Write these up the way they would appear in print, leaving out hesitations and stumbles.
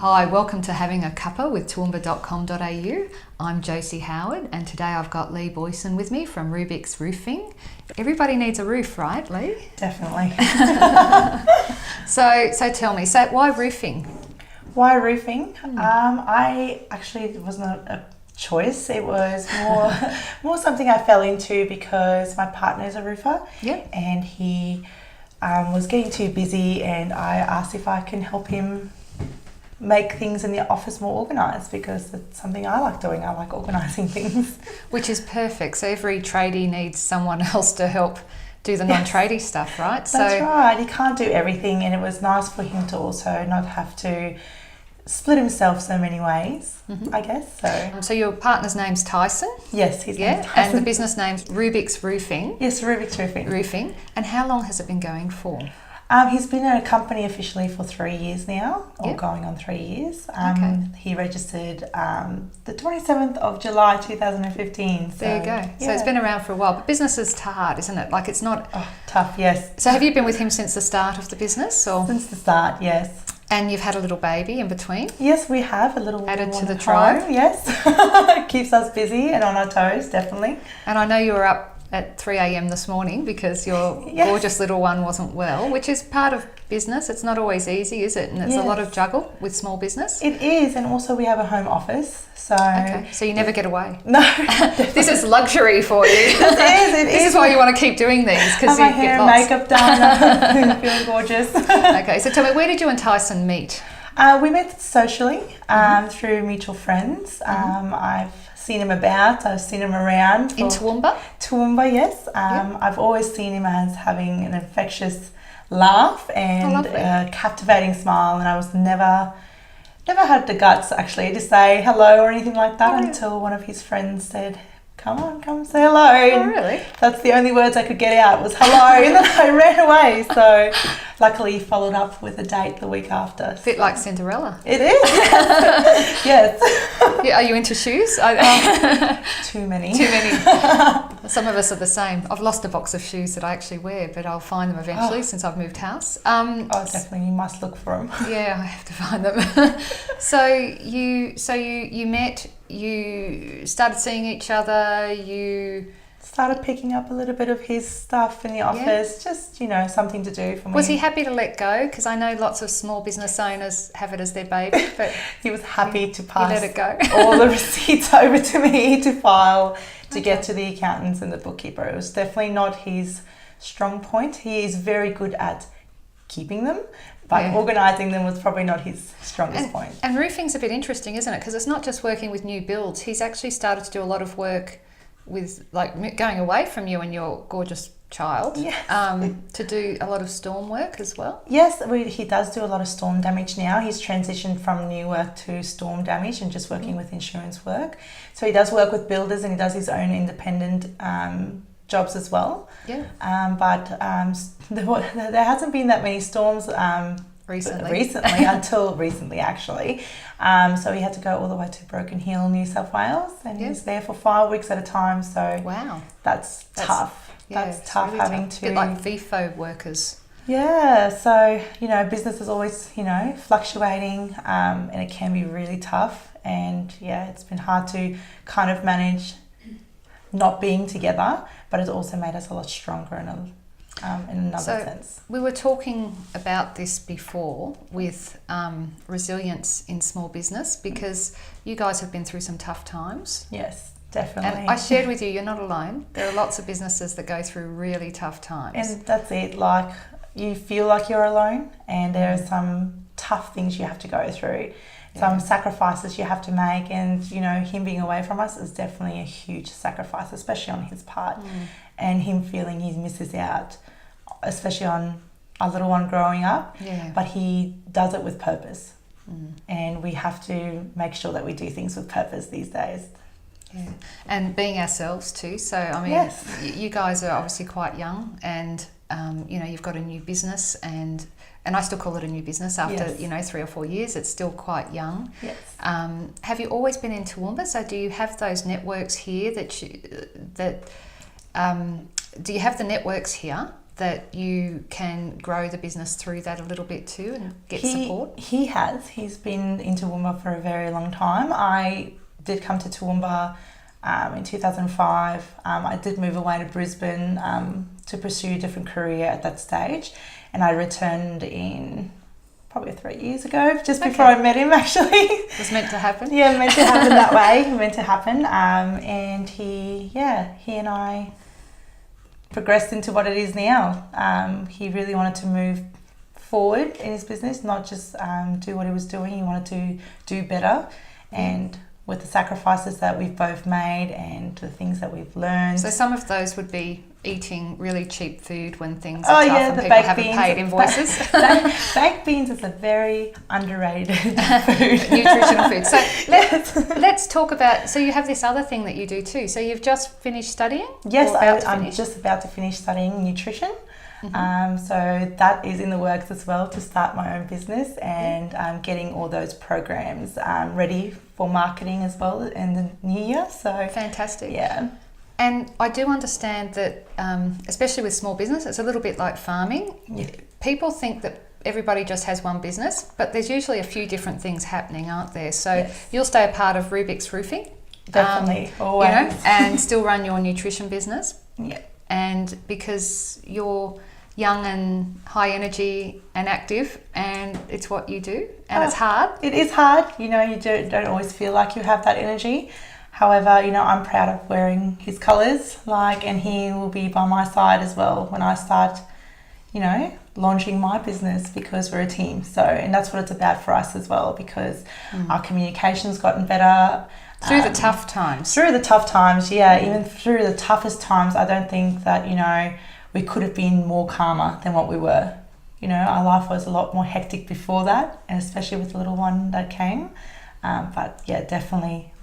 Hi, welcome to Having a Cuppa with Toowoomba.com.au. I'm Josie Howard, and today I've got Lee Booysen with me from Rubiks Roofing. Everybody needs a roof, right, Lee? Definitely. So tell me, why roofing? Why roofing? I actually, it was not a choice. It was more something I fell into because my partner's a roofer. Yep. And he was getting too busy, and I asked if I can help him make things in the office more organised, because it's something I like doing. I like organising things. Which is perfect. So every tradie needs someone else to help do the non-tradie stuff, right? That's right. He can't do everything, and it was nice for him to also not have to split himself so many ways, I guess. So your partner's name's Tyson? Yes, his name's Tyson. And the business name's Rubiks Roofing? Yes, Rubiks Roofing. Roofing. And how long has it been going for? He's been in a company officially for 3 years now, or going on 3 years. He registered the 27th of July 2015. So, there you go. Yeah. So it's been around for a while, but business is hard, isn't it? Like, it's not... Oh, tough, yes. So have you been with him since the start of the business? Or? Since the start, yes. And you've had a little baby in between? Yes, we have a little added to the tribe. Yes. Keeps us busy and on our toes, definitely. And I know you were up at 3 a.m. this morning because your gorgeous little one wasn't well, which is part of business. It's not always easy, is it? And it's a lot of juggle with small business. It is, and also we have a home office, so... Okay, so you never get away. No. This is luxury for you. It is. This is why you want to keep doing these, because you my hair get and lots. makeup done, feeling gorgeous. Okay, so tell me, where did you and Tyson meet? We met socially through mutual friends. I've seen him about, I've seen him around. In Toowoomba? Toowoomba, yes. I've always seen him as having an infectious laugh and a captivating smile, and I was never had the guts actually to say hello or anything like that until one of his friends said, come say hello. Oh, really? That's the only words I could get out was hello, and then I ran away. So luckily he followed up with a date the week after. A bit like Cinderella. It is, yes. Yeah, are you into shoes? Too many. Too many. Some of us are the same. I've lost a box of shoes that I actually wear, but I'll find them eventually since I've moved house. Definitely, you must look for them. Yeah, I have to find them. So you met, you started seeing each other, you... Started picking up a little bit of his stuff in the office, just, something to do for me. Was he happy to let go? Because I know lots of small business owners have it as their baby, but... He was happy to pass let it go. all the receipts over to me to file, to get to the accountants and the bookkeeper. It was definitely not his strong point. He is very good at keeping them, but organising them was probably not his strongest point. And roofing's a bit interesting, isn't it? Because it's not just working with new builds. He's actually started to do a lot of work with, like, going away from you and your gorgeous child, to do a lot of storm work as well. Yes, he does do a lot of storm damage now. He's transitioned from new work to storm damage and just working with insurance work. So he does work with builders, and he does his own independent jobs as well. Yeah. But there hasn't been that many storms recently until recently actually. So he had to go all the way to Broken Hill, New South Wales, and he was there for 5 weeks at a time. So that's tough. Yeah, that's tough really having tough. to... A bit like FIFO workers. Yeah, so, business is always, fluctuating, and it can be really tough. And it's been hard to kind of manage not being together, but it's also made us a lot stronger in another sense. We were talking about this before with resilience in small business, because you guys have been through some tough times. Yes. Definitely. And I shared with you, you're not alone. There are lots of businesses that go through really tough times. And that's it. Like, you feel like you're alone, and there are some tough things you have to go through, some sacrifices you have to make. And, him being away from us is definitely a huge sacrifice, especially on his part. And him feeling he misses out, especially on our little one growing up. Yeah. But he does it with purpose. And we have to make sure that we do things with purpose these days. Yeah. And being ourselves too. So, I mean, you guys are obviously quite young, and, you've got a new business, and I still call it a new business after, 3 or 4 years. It's still quite young. Yes. Have you always been in Toowoomba? So do you have those networks here do you have the networks here that you can grow the business through that a little bit too and get support? He has. He's been in Toowoomba for a very long time. I did come to Toowoomba in 2005. I did move away to Brisbane to pursue a different career at that stage, and I returned in probably 3 years ago, just before I met him, actually. It was meant to happen? Yeah, meant to happen that way. Meant to happen. And he and I progressed into what it is now. He really wanted to move forward in his business, not just do what he was doing. He wanted to do better. And with the sacrifices that we've both made and the things that we've learned. So some of those would be eating really cheap food when things are tough and people haven't paid invoices. Baked beans is a very underrated food. Nutritional food. So let's talk about, so you have this other thing that you do too. So you've just finished studying? Yes, I'm just about to finish studying nutrition. So that is in the works as well, to start my own business, and getting all those programs ready for marketing as well in the new year. So fantastic. Yeah. And I do understand that, especially with small business, it's a little bit like farming. Yeah. People think that everybody just has one business, but there's usually a few different things happening, aren't there? So you'll stay a part of Rubiks Roofing. Definitely, always. You know, and still run your nutrition business. Yeah. And because you're young and high energy and active, and it's what you do, and it's hard. It is hard. You know, you don't always feel like you have that energy. However, you know, I'm proud of wearing his colours, and he will be by my side as well when I start, you know, launching my business, because we're a team. So, and that's what it's about for us as well, because our communication's gotten better. Through the tough times. Through the tough times, yeah. Even through the toughest times, I don't think that, you know, we could have been more calmer than what we were. You know, our life was a lot more hectic before that, and especially with the little one that came. But yeah, definitely,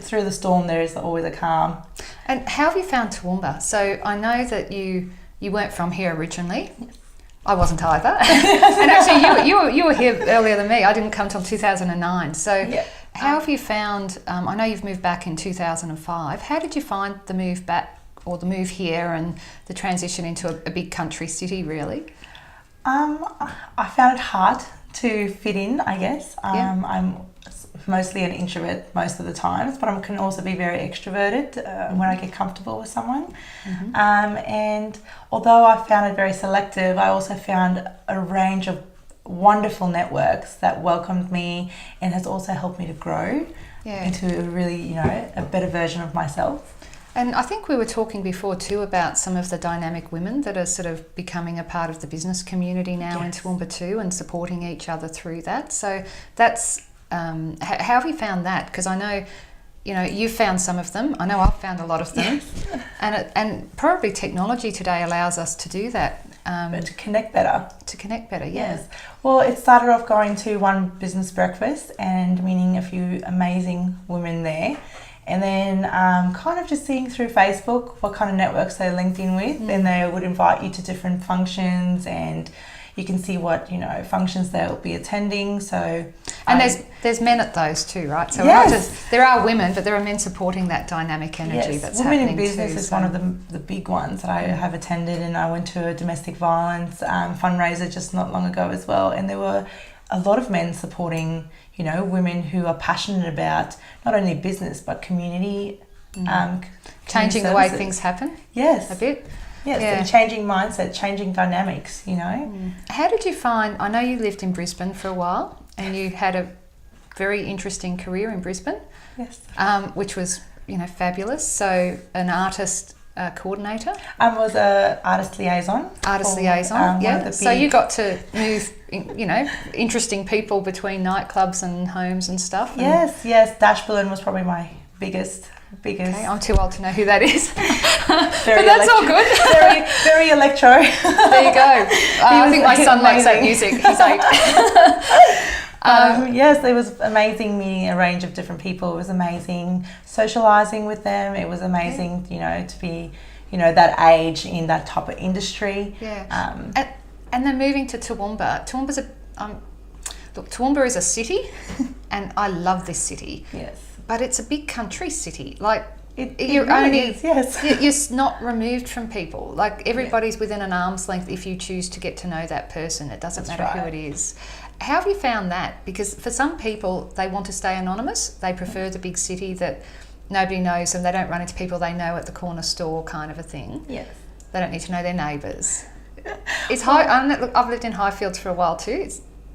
through the storm, there is always a calm. And how have you found Toowoomba? So I know that you weren't from here originally. Yes. I wasn't either. And actually, you were here earlier than me. I didn't come till 2009. So how have you found? I know you've moved back in 2005. How did you find the move back, or the move here, and the transition into a big country city, really? I found it hard to fit in, I guess. I'm mostly an introvert most of the times, but I can also be very extroverted when I get comfortable with someone. And although I found it very selective, I also found a range of wonderful networks that welcomed me, and has also helped me to grow into a really, you know, a better version of myself. And I think we were talking before too about some of the dynamic women that are sort of becoming a part of the business community now in Toowoomba too, and supporting each other through that. So that's, how have you found that? Because I know, you know, you've found some of them. I know I've found a lot of them. Yes. And probably technology today allows us to do that. But to connect better. To connect better, yes. Well, it started off going to one business breakfast and meeting a few amazing women there. And then kind of just seeing through Facebook what kind of networks they're linked in with, and they would invite you to different functions, and you can see what, you know, functions they'll be attending. So, and there's men at those too, right? So we're not just, there are women, but there are men supporting that dynamic energy that's happening too. Women in Business is one of the big ones that I have attended, and I went to a domestic violence fundraiser just not long ago as well, and there were a lot of men supporting, you know, women who are passionate about not only business but community, changing the way things happen. Yes, a bit. Yes, and changing mindset, changing dynamics. You know. How did you find? I know you lived in Brisbane for a while, and you had a very interesting career in Brisbane. Yes. Which was, you know, fabulous. So an artist. Coordinator? I was an artist liaison. Yeah. So you got to move, you know, interesting people between nightclubs and homes and stuff. Yes. Dash Balloon was probably my biggest. Okay, I'm too old to know who that is. But that's all good. very electro. There you go. I think my son likes that music. He's 8. Yes, it was amazing meeting a range of different people. It was amazing socialising with them. It was amazing, you know, to be, you know, that age in that type of industry. Yeah. And then moving to Toowoomba. Toowoomba is a city, and I love this city. Yes. But it's a big country city. Like, You're really only is, yes. you're not removed from people. Like everybody's within an arm's length if you choose to get to know that person. It doesn't matter who it is. How have you found that? Because for some people, they want to stay anonymous. They prefer the big city that nobody knows them. They don't run into people they know at the corner store, kind of a thing. Yes. They don't need to know their neighbours. I've lived in Highfields for a while too.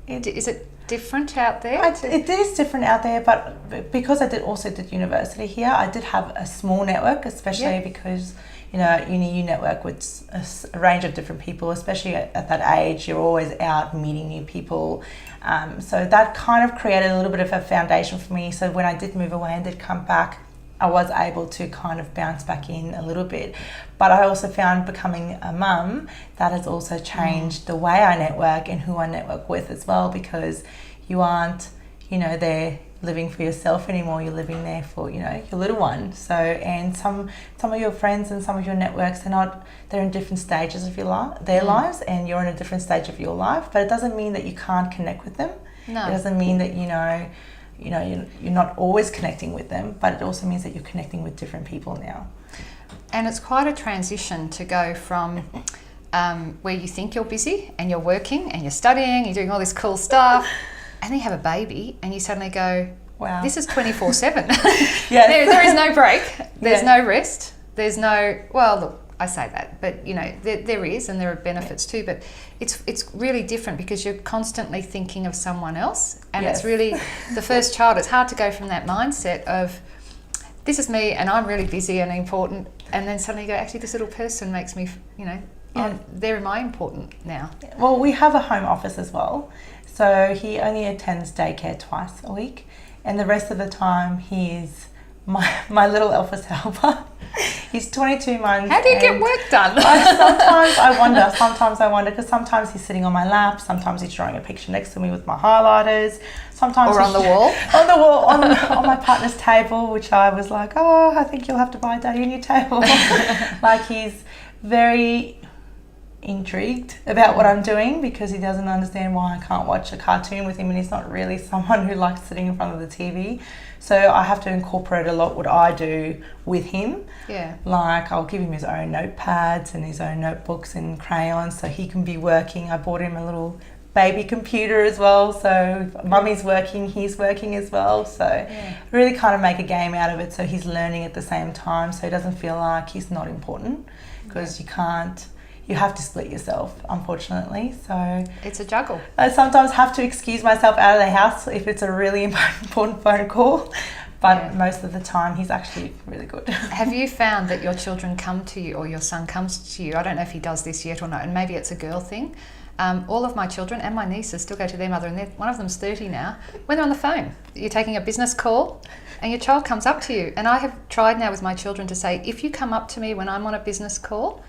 Is it different out there? It is different out there, but because I did university here, I did have a small network, especially because, at uni you network with a range of different people, especially at that age. You're always out meeting new people. So that kind of created a little bit of a foundation for me. So when I did move away and did come back, I was able to kind of bounce back in a little bit. But I also found becoming a mum, that has also changed the way I network and who I network with as well, because you aren't, there living for yourself anymore. You're living there for, your little one. So, and some of your friends and some of your networks, they're in different stages of their lives, and you're in a different stage of your life. But it doesn't mean that you can't connect with them. No. It doesn't mean that, you're not always connecting with them, but it also means that you're connecting with different people now. And it's quite a transition to go from where you think you're busy and you're working and you're studying, you're doing all this cool stuff, and then you have a baby and you suddenly go, wow, this is 24/7. Yes. There is no break. There's no rest. There's no, well, look, I say that, but there is, and there are benefits too, but it's really different because you're constantly thinking of someone else, and it's really the first child. It's hard to go from that mindset of this is me and I'm really busy and important, and then suddenly you go, actually this little person makes me, they're my important now. Well, we have a home office as well, so he only attends daycare twice a week, and the rest of the time he is my little office helper. He's 22 months. How do you get work done? Sometimes I wonder, because sometimes he's sitting on my lap, sometimes he's drawing a picture next to me with my highlighters, sometimes on the wall. On my partner's table, which I was like, oh, I think you'll have to buy Daddy a new table. Like, he's very intrigued about what I'm doing, because he doesn't understand why I can't watch a cartoon with him, and he's not really someone who likes sitting in front of the TV. So I have to incorporate a lot what I do with him. Yeah. Like, I'll give him his own notepads and his own notebooks and crayons so he can be working. I bought him a little baby computer as well, so mummy's working, he's working as well. So really kind of make a game out of it, so he's learning at the same time, so he doesn't feel like he's not important, because you have to split yourself, unfortunately. So it's a juggle. I sometimes have to excuse myself out of the house if it's a really important phone call, but most of the time he's actually really good. Have you found that your children come to you, or your son comes to you? I don't know if he does this yet or not, and maybe it's a girl thing. All of my children and my nieces still go to their mother, and one of them's 30 now. When they're on the phone, you're taking a business call and your child comes up to you. And I have tried now with my children to say, if you come up to me when I'm on a business call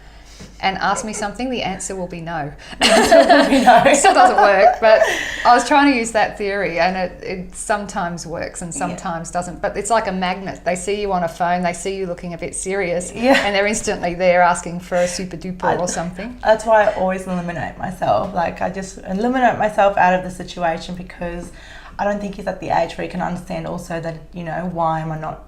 and ask me something, the answer will be no. It still doesn't work, but I was trying to use that theory, and it sometimes works and sometimes doesn't. But it's like a magnet. They see you on a phone, they see you looking a bit serious, and they're instantly there asking for a super duper or something. That's why I always eliminate myself. Like, I just eliminate myself out of the situation, because I don't think he's at the age where he can understand also that, why am I not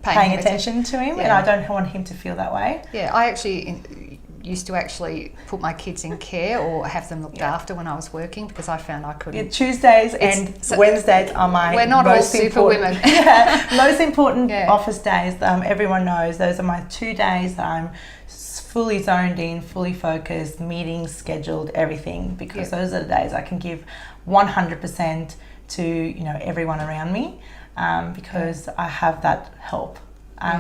paying attention to him, and I don't want him to feel that way. Yeah, I actually used to actually put my kids in care or have them looked after when I was working, because I found I couldn't. Tuesdays and Wednesdays are my we're not all super women. Most important office days. Everyone knows those are my 2 days that I'm fully zoned in, fully focused, meetings scheduled, everything, because those are the days I can give 100% to everyone around me, because I have that help.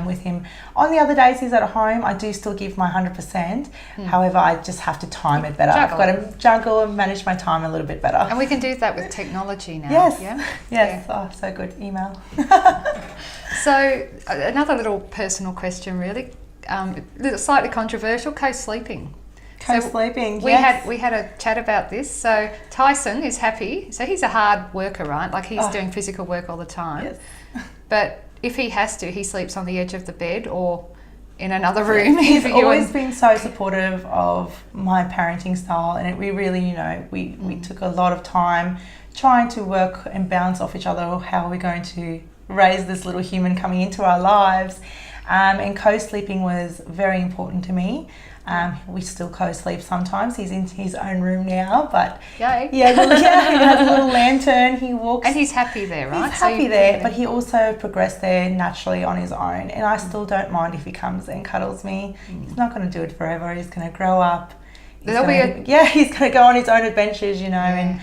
With him. On the other days he's at home, I do still give my 100%. However, I just have to time it better. I've got to juggle and manage my time a little bit better. And we can do that with technology now. Yes. Yes. Oh, so good. Email. So another little personal question, really, slightly controversial: co-sleeping. Co-sleeping. We had a chat about this. So Tyson is happy. So he's a hard worker, right? Like, he's doing physical work all the time. Yes. But if he has to, he sleeps on the edge of the bed or in another room. He's always been so supportive of my parenting style, and we really, we took a lot of time trying to work and bounce off each other. How are we going to raise this little human coming into our lives? And co-sleeping was very important to me. We still co-sleep sometimes. He's in his own room now, but Yay. he has a little lantern. He walks, and he's happy there, right? He's happy there, but he also progressed there naturally on his own. And I still don't mind if he comes and cuddles me. He's not going to do it forever. He's going to grow up. He's going to go on his own adventures, you know. And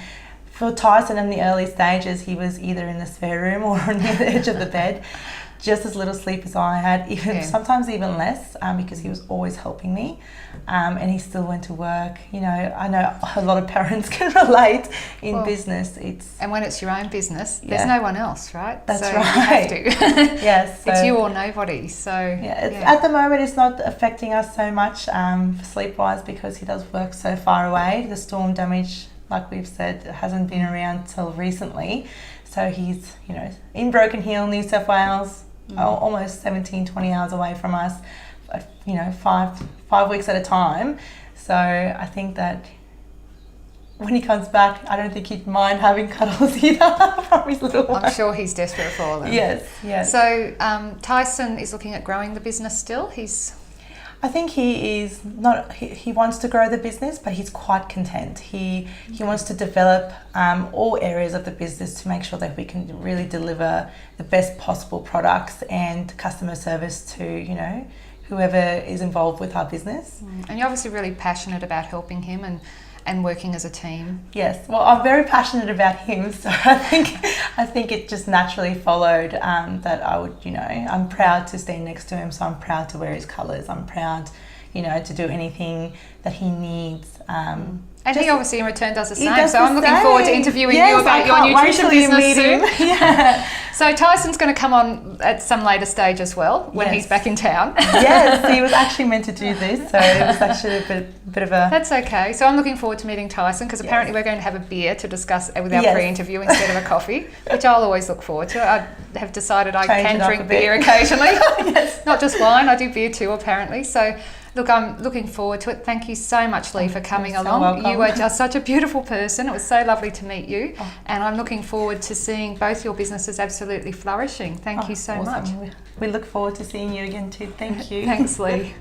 for Tyson in the early stages, he was either in the spare room or on the edge of the bed. Just as little sleep as I had, sometimes even less, because he was always helping me, and he still went to work. You know, I know a lot of parents can relate in business. And when it's your own business, there's no one else, right? That's so right. You have to. Yes, it's you or nobody. So at the moment, it's not affecting us so much sleep-wise because he does work so far away. The storm damage, like we've said, hasn't been around till recently. So he's, you know, in Broken Hill, New South Wales. Almost 17, 20 hours away from us, you know, five weeks at a time. So I think that when he comes back, I don't think he'd mind having cuddles either from his little one. I'm sure he's desperate for them. Yes. So Tyson is looking at growing the business still. I think he is not. He wants to grow the business, but he's quite content. He wants to develop all areas of the business to make sure that we can really deliver the best possible products and customer service to, you know, whoever is involved with our business. And you're obviously really passionate about helping him and working as a team. Yes, well, I'm very passionate about him, so I think it just naturally followed that I would, you know, I'm proud to stand next to him, so I'm proud to wear his colours. I'm proud, you know, to do anything that he needs. And he obviously in return does the same. So I'm looking forward to interviewing you about your nutrition business soon. Yeah. So Tyson's going to come on at some later stage as well when he's back in town. Yes, he was actually meant to do this, so it was actually a bit of a... That's okay. So I'm looking forward to meeting Tyson because apparently we're going to have a beer to discuss with our pre-interview instead of a coffee, which I'll always look forward to. I have decided I can drink beer occasionally. Not just wine, I do beer too apparently. So look, I'm looking forward to it. Thank you so much, Lee, for coming along. Welcome. You are just such a beautiful person. It was so lovely to meet you. And I'm looking forward to seeing both your businesses absolutely flourishing. Thank you so much. We look forward to seeing you again too. Thank you. Thanks, Lee.